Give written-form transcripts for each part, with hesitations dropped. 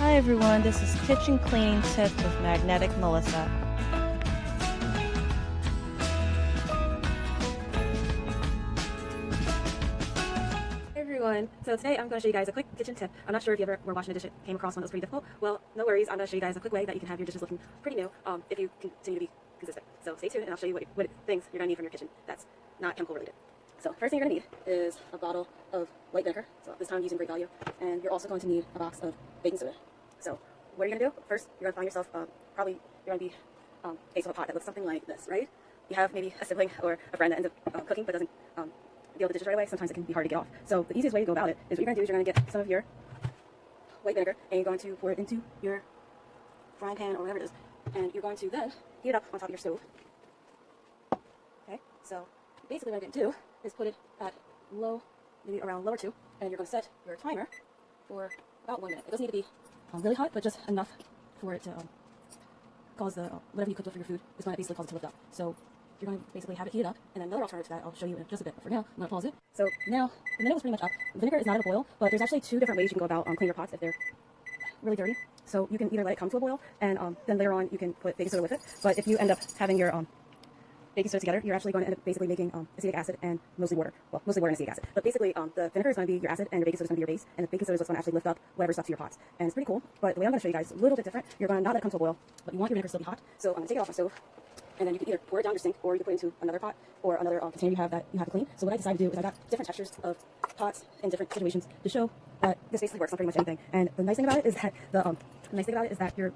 Hi everyone, this is Kitchen Cleaning Tips with Magnetic Melissa. Hey everyone, so today I'm going to show you guys a quick kitchen tip. I'm not sure if you ever were washing a dish and came across one that was pretty difficult. Well, no worries, I'm going to show you guys a quick way that you can have your dishes looking pretty new if you continue to be consistent. So stay tuned and I'll show you what things you're going to need from your kitchen that's not chemical related. So first thing you're going to need is a bottle of white vinegar, so this time I'm using Great Value, and you're also going to need a box of baking soda. So what are you going to do? First, you're going to find yourself, probably you're going to be faced with a pot that looks something like this, right? You have maybe a sibling or a friend that ends up cooking but doesn't deal with the dishes right away. Sometimes it can be hard to get off. So the easiest way to go about it is what you're going to do is you're going to get some of your white vinegar and you're going to pour it into your frying pan or whatever it is. And you're going to then heat it up on top of your stove. Okay, so basically what I'm going to do is put it at low, maybe around lower 2, and you're going to set your timer for about 1 minute. It doesn't need to be really hot, but just enough for it to cause the whatever you cooked with for your food is going to basically cause it to lift up. So you're going to basically have it heated up, and then another alternative to that I'll show you in just a bit. But for now, I'm going to pause it. So now the minute was pretty much up. Vinegar is not at a boil, but there's actually 2 different ways you can go about cleaning your pots if they're really dirty. So you can either let it come to a boil, and then later on you can put baking soda with it. But if you end up having your baking soda together, you're actually going to end up basically making acetic acid and mostly water. Well, mostly water and acetic acid. But basically, the vinegar is going to be your acid, and the baking soda is going to be your base, and the baking soda is what's going to actually lift up whatever's stuck to your pots. And it's pretty cool. But the way I'm going to show you guys is a little bit different. You're going to not let it come to a boil, but you want your vinegar to still be hot. So I'm going to take it off my stove, and then you can either pour it down your sink, or you can put it into another pot or another container you have that you have to clean. So what I decided to do is I got different textures of pots in different situations to show that this basically works on pretty much anything. And the nice thing about it is that your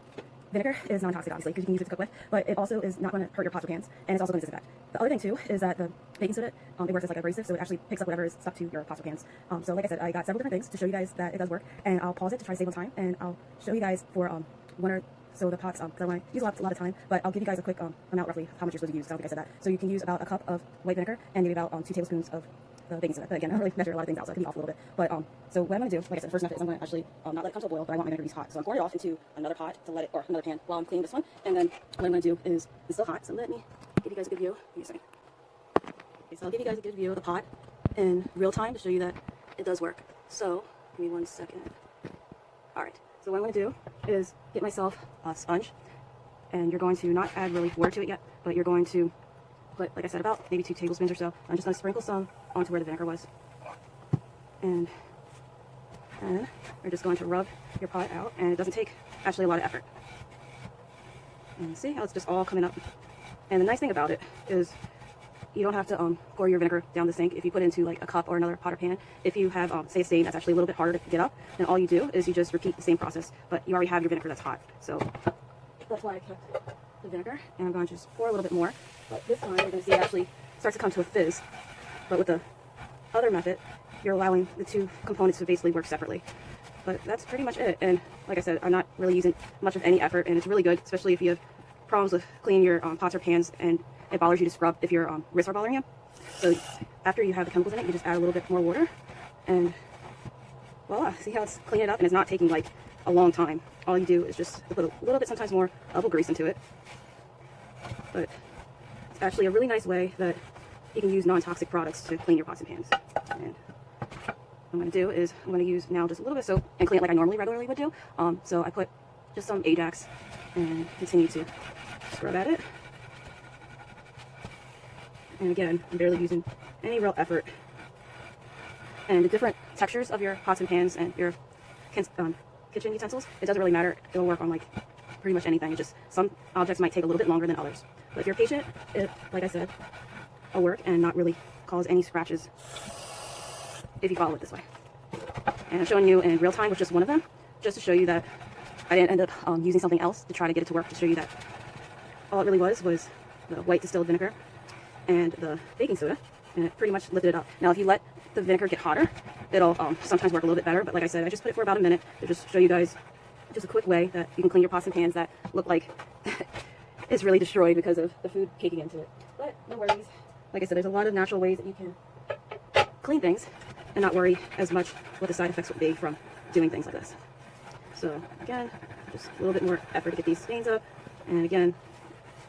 vinegar is non-toxic, obviously, because you can use it to cook with, but it also is not going to hurt your pots or pans, and it's also going to disinfect. The other thing, too, is that the baking soda, it works as like abrasive, so it actually picks up whatever is stuck to your pots or pans. So like I said, I got several different things to show you guys that it does work, and I'll pause it to try to save on time, and I'll show you guys for one or so the pots, because I want to use a lot of time, but I'll give you guys a quick amount roughly how much you're supposed to use, because I don't think I said that. So you can use about a cup of white vinegar, and maybe about 2 tablespoons of the baking soda. But again, I don't really measure a lot of things out, so it can be off a little bit. But so what I'm going to do, like I said, the first method is I'm going to actually not let it come to a boil, but I want my vinegar to be hot. So I'm pouring it off into another pot to let it, or another pan while I'm cleaning this one. And then what I'm going to do is, it's still hot, so let me give you guys a good view. Give me a second. Okay, so I'll give you guys a good view of the pot in real time to show you that it does work. So give me 1 second. Alright, so what I'm going to do is get myself a sponge, and you're going to not add really water to it yet, but you're going to put, like I said, about maybe 2 tablespoons or so. I'm just going to sprinkle some onto where the vinegar was. And then you're just going to rub your pot out, and it doesn't take actually a lot of effort. And see how it's just all coming up. And the nice thing about it is you don't have to pour your vinegar down the sink if you put it into like a cup or another pot or pan. If you have, say, a stain that's actually a little bit harder to get up, then all you do is you just repeat the same process, but you already have your vinegar that's hot. So that's why I kept the vinegar, and I'm going to just pour a little bit more. But this time, you're going to see it actually starts to come to a fizz. But with the other method, you're allowing the 2 components to basically work separately. But that's pretty much it. And like I said, I'm not really using much of any effort, and it's really good, especially if you have problems with cleaning your pots or pans, and it bothers you to scrub if your wrists are bothering you. So after you have the chemicals in it, you just add a little bit more water, and voila, see how it's cleaning it up, and it's not taking like a long time. All you do is just put a little bit, sometimes more, elbow grease into it. But it's actually a really nice way that you can use non-toxic products to clean your pots and pans. And what I'm going to do is I'm going to use now just a little bit of soap and clean it like I regularly would do. So I put just some Ajax and continue to scrub at it. And again, I'm barely using any real effort. And the different textures of your pots and pans and your kitchen utensils, it doesn't really matter. It'll work on like pretty much anything. It's just some objects might take a little bit longer than others. But if you're patient, it, like I said, will work and not really cause any scratches if you follow it this way. And I'm showing you in real time with just one of them, just to show you that I didn't end up using something else to try to get it to work, to show you that all it really was the white distilled vinegar and the baking soda, and it pretty much lifted it up. Now if you let the vinegar get hotter, it'll sometimes work a little bit better, but like I said, I just put it for about a minute to just show you guys just a quick way that you can clean your pots and pans that look like it's really destroyed because of the food caking into it. But no worries. Like I said, there's a lot of natural ways that you can clean things and not worry as much what the side effects would be from doing things like this. So again, just a little bit more effort to get these stains up. And again,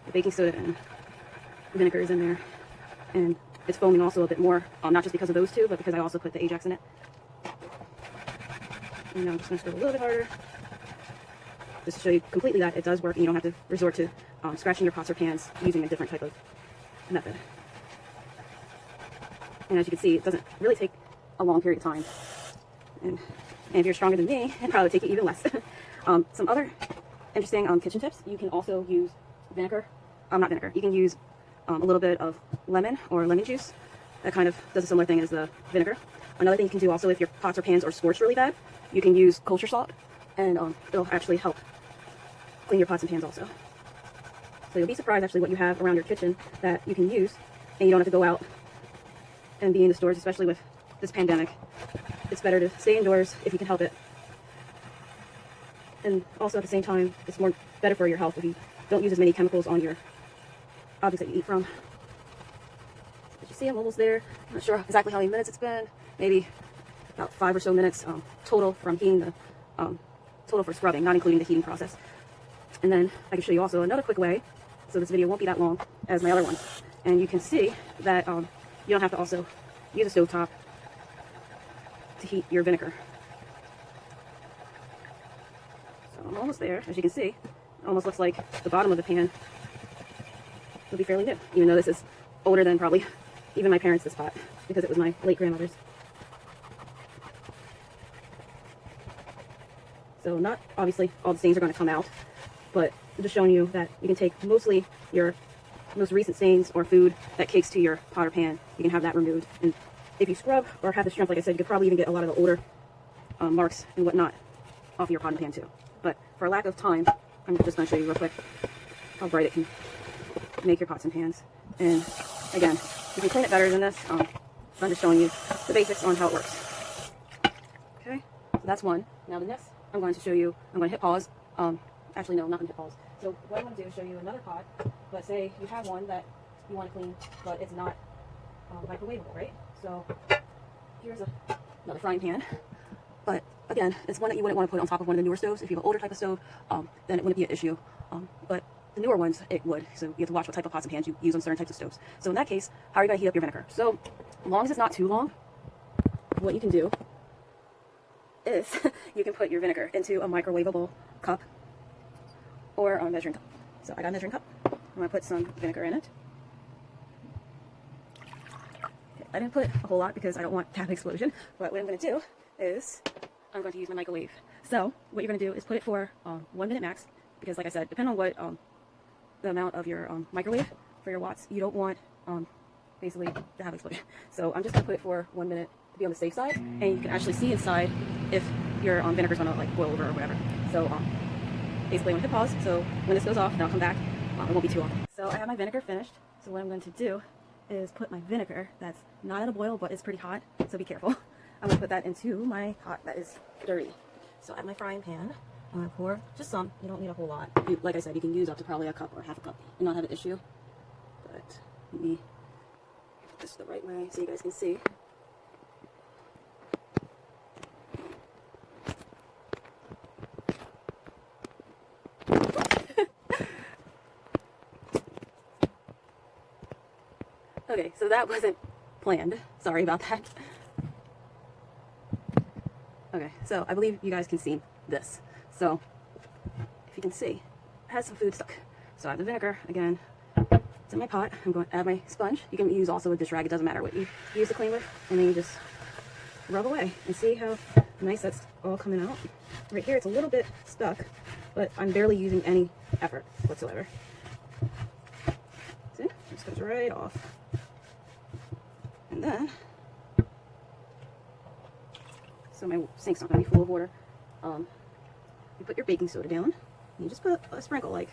the baking soda and vinegar is in there. And it's foaming also a bit more, not just because of those 2, but because I also put the Ajax in it. And now I'm just going to stir a little bit harder. just to show you completely that it does work and you don't have to resort to scratching your pots or pans using a different type of method. And as you can see, it doesn't really take a long period of time. And if you're stronger than me, it'd probably take you even less. Some other interesting kitchen tips, you can also use vinegar. Not vinegar. You can use a little bit of lemon or lemon juice. That kind of does a similar thing as the vinegar. Another thing you can do also, if your pots or pans are scorched really bad, you can use kosher salt, and it'll actually help clean your pots and pans also. So you'll be surprised actually what you have around your kitchen that you can use, and you don't have to go out and be in the stores, especially with this pandemic. It's better to stay indoors if you can help it. And also at the same time, it's better for your health if you don't use as many chemicals on your objects that you eat from. As you see, I'm almost there. I'm not sure exactly how many minutes it's been. Maybe about 5 or so minutes total from heating the total for scrubbing, not including the heating process. And then I can show you also another quick way, so this video won't be that long as my other ones. And you can see that you don't have to also use a stovetop to heat your vinegar. So I'm almost there. As you can see, it almost looks like the bottom of the pan will be fairly new, even though this is older than probably even my parents' this pot, because it was my late grandmother's. So not obviously all the stains are going to come out, but I'm just showing you that you can take mostly your most recent stains or food that cakes to your pot or pan. You can have that removed, and if you scrub or have the strength, like I said, you could probably even get a lot of the older marks and whatnot off your pot and pan too. But for lack of time, I'm just going to show you real quick how bright it can make your pots and pans. And again, you can clean it better than this. I'm just showing you the basics on how it works. Okay, so that's one. Now the next, I'm going to show you, I'm going to hit pause. Actually, no, I'm not going to hit pause. So what I'm going to do is show you another pot, but say you have one that you want to clean, but it's not microwavable, right? So here's another frying pan. But again, it's one that you wouldn't want to put on top of one of the newer stoves. If you have an older type of stove, then it wouldn't be an issue. But the newer ones, it would. So you have to watch what type of pots and pans you use on certain types of stoves. So in that case, how are you going to heat up your vinegar? So as long as it's not too long, what you can do is you can put your vinegar into a microwavable cup or a measuring cup. So I got a measuring cup. I'm going to put some vinegar in it. Okay, I didn't put a whole lot because I don't want to have an explosion. But what I'm going to do is I'm going to use my microwave. So what you're going to do is put it for 1 minute max, because like I said, depending on what the amount of your microwave for your watts, you don't want basically to have an explosion. So I'm just going to put it for 1 minute to be on the safe side, and you can actually see inside if your vinegar's going to like boil over or whatever. So basically I'm going to hit pause, so when this goes off, then I'll come back. It won't be too long. So I have my vinegar finished. So what I'm going to do is put my vinegar that's not at a boil, but it's pretty hot, so be careful. I'm going to put that into my pot that is dirty. So I have my frying pan. I'm going to pour just some. You don't need a whole lot. Like I said, you can use up to probably a cup or half a cup and not have an issue. But let me put this the right way so you guys can see. Okay, so that wasn't planned. Sorry about that. Okay, so I believe you guys can see this. So, if you can see, it has some food stuck. So I have the vinegar, again, it's in my pot. I'm going to add my sponge. You can use also a dish rag, it doesn't matter what you use to clean with. And then you just rub away and see how nice that's all coming out. Right here, it's a little bit stuck, but I'm barely using any effort whatsoever. See, it just comes right off. And then, so my sink's not going to be full of water. You put your baking soda down, and you just put a sprinkle, like,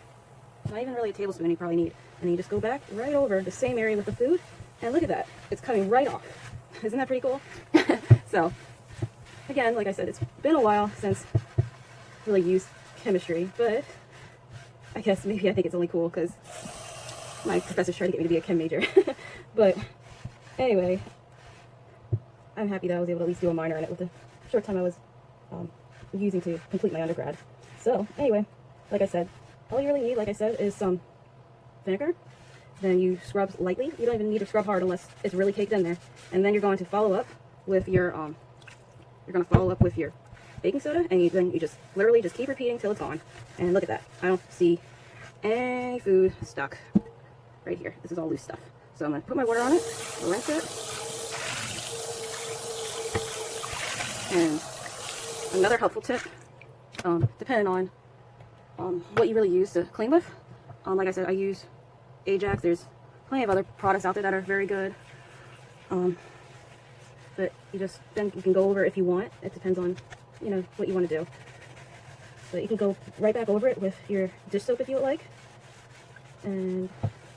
not even really a tablespoon you probably need. And then you just go back right over the same area with the food, and look at that. It's coming right off. Isn't that pretty cool? So, again, like I said, it's been a while since I really used chemistry, but I guess maybe I think it's only cool because my professors tried to get me to be a chem major. But anyway, I'm happy that I was able to at least do a minor in it with the short time I was using to complete my undergrad. So anyway, like I said, all you really need, like I said, is some vinegar. Then you scrub lightly. You don't even need to scrub hard unless it's really caked in there. And then you're going to follow up with your baking soda, and then you just literally just keep repeating till it's gone. And look at that. I don't see any food stuck right here. This is all loose stuff. So I'm going to put my water on it, rinse it. And another helpful tip, depending on what you really use to clean with. Like I said, I use Ajax. There's plenty of other products out there that are very good. But then you can go over if you want. It depends on, you know, what you want to do. But you can go right back over it with your dish soap if you would like. And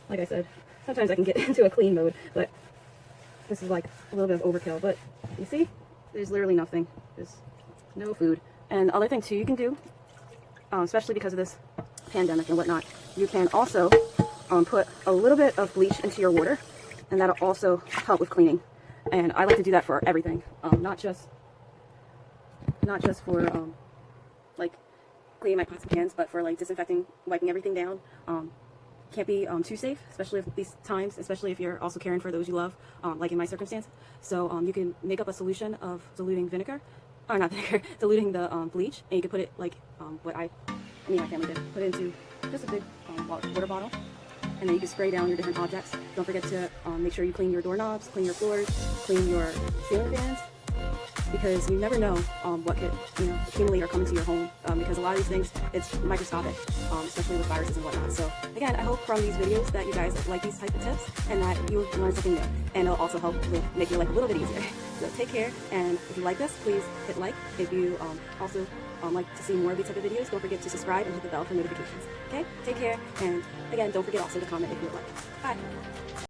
like I said, sometimes I can get into a clean mode, but this is like a little bit of overkill. But you see, there's literally nothing. There's no food. And the other thing too you can do, especially because of this pandemic and whatnot, you can also put a little bit of bleach into your water, and that'll also help with cleaning. And I like to do that for everything, not just for like cleaning my pots and pans, but for like disinfecting, wiping everything down. Can't be too safe, especially at these times, especially if you're also caring for those you love, like in my circumstance. So you can make up a solution of diluting vinegar, or not vinegar, diluting the bleach, and you can put it like what me and my family did. Put it into just a big water bottle, and then you can spray down your different objects. Don't forget to make sure you clean your doorknobs, clean your floors, clean your ceiling fans, because you never know what could, you know, accumulate or come into your home, because a lot of these things, it's microscopic, especially with viruses and whatnot. So again, I hope from these videos that you guys like these type of tips and that you learn something new, and it'll also help with make your life a little bit easier. So take care, and if you like this, please hit like. If you also like to see more of these type of videos, don't forget to subscribe and hit the bell for notifications. Okay, take care, and again, don't forget also to comment if you would like. Bye.